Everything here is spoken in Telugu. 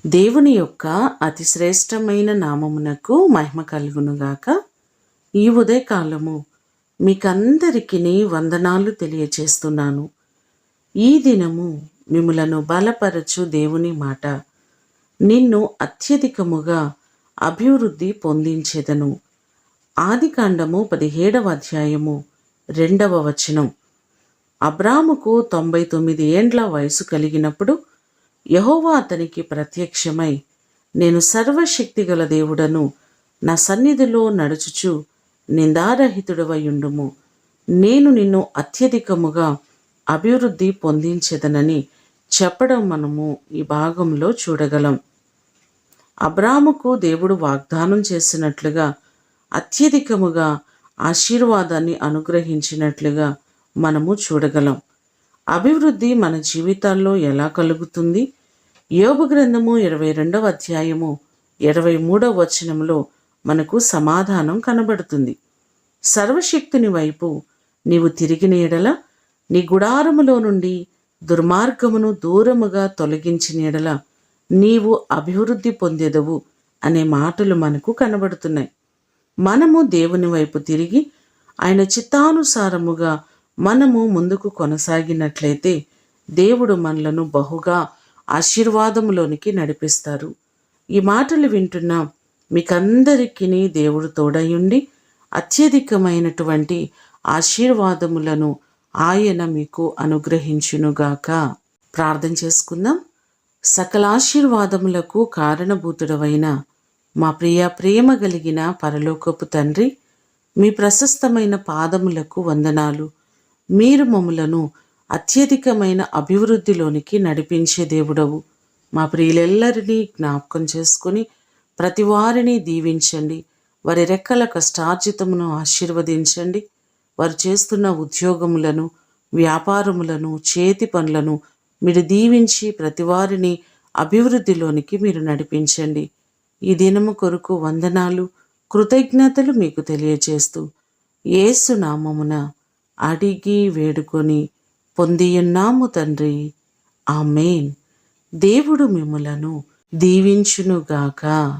దేవుని యొక్క అతి శ్రేష్టమైన నామమునకు మహిమ కలుగునుగాక. ఈ ఉదయకాలము మీకందరికీ వందనాలు తెలియచేస్తున్నాను. ఈ దినము మిమ్ములను బలపరచు దేవుని మాట, నిన్ను అత్యధికముగా అభివృద్ధి పొందించెదను. ఆదికాండము 17వ అధ్యాయము 2వ వచనం. అబ్రాముకు 99 ఏండ్ల వయసు కలిగినప్పుడు యెహోవా అతనికి ప్రత్యక్షమై, నేను సర్వశక్తిగల దేవుడను, నా సన్నిధిలో నడుచుచు నిందారహితుడవయుండుము, నేను నిన్ను అత్యధికముగా అభివృద్ధి పొందించెదనని చెప్పడం మనము ఈ భాగంలో చూడగలం. అబ్రాముకు దేవుడు వాగ్దానం చేసినట్లుగా అత్యధికముగా ఆశీర్వాదాన్ని అనుగ్రహించినట్లుగా మనము చూడగలం. అభివృద్ధి మన జీవితాల్లో ఎలా కలుగుతుంది? యోబు గ్రంథము 22వ అధ్యాయము 23వ వచనంలో మనకు సమాధానం కనబడుతుంది. సర్వశక్తుని వైపు నీవు తిరిగిన ఎడల, నీ గుడారములో నుండి దుర్మార్గమును దూరముగా తొలగించిన ఎడల నీవు అభివృద్ధి పొందెదవు అనే మాటలు మనకు కనబడుతున్నాయి. మనము దేవుని వైపు తిరిగి ఆయన చిత్తానుసారముగా మనము ముందుకు కొనసాగినట్లయితే దేవుడు మనలను బహుగా ఆశీర్వాదములోనికి నడిపిస్తారు. ఈ మాటలు వింటున్న మీకందరికీ దేవుడు తోడయుండి అత్యధికమైనటువంటి ఆశీర్వాదములను ఆయన మీకు అనుగ్రహించునుగాక. ప్రార్థన చేసుకుందాం. సకల ఆశీర్వాదములకు కారణభూతుడవైన మా ప్రేమ కలిగిన పరలోకపు తండ్రి, మీ ప్రశస్తమైన పాదములకు వందనాలు. మీరు మమ్ములను అత్యధికమైన అభివృద్ధిలోనికి నడిపించే దేవుడవు. మా ప్రియులెల్లరినీ జ్ఞాపకం చేసుకుని ప్రతి వారిని దీవించండి. వారి రెక్కల కష్టార్జితమును ఆశీర్వదించండి. వారు చేస్తున్న ఉద్యోగములను, వ్యాపారములను, చేతి పనులను మీరు దీవించి ప్రతి వారిని అభివృద్ధిలోనికి మీరు నడిపించండి. ఈ దినము కొరకు వందనాలు, కృతజ్ఞతలు మీకు తెలియజేస్తూ యేసు నామమున అడిగి వేడుకొని పొందియున్నాము తండ్రి, ఆమేన్. దేవుడు మిమ్ములను దీవించునుగాక.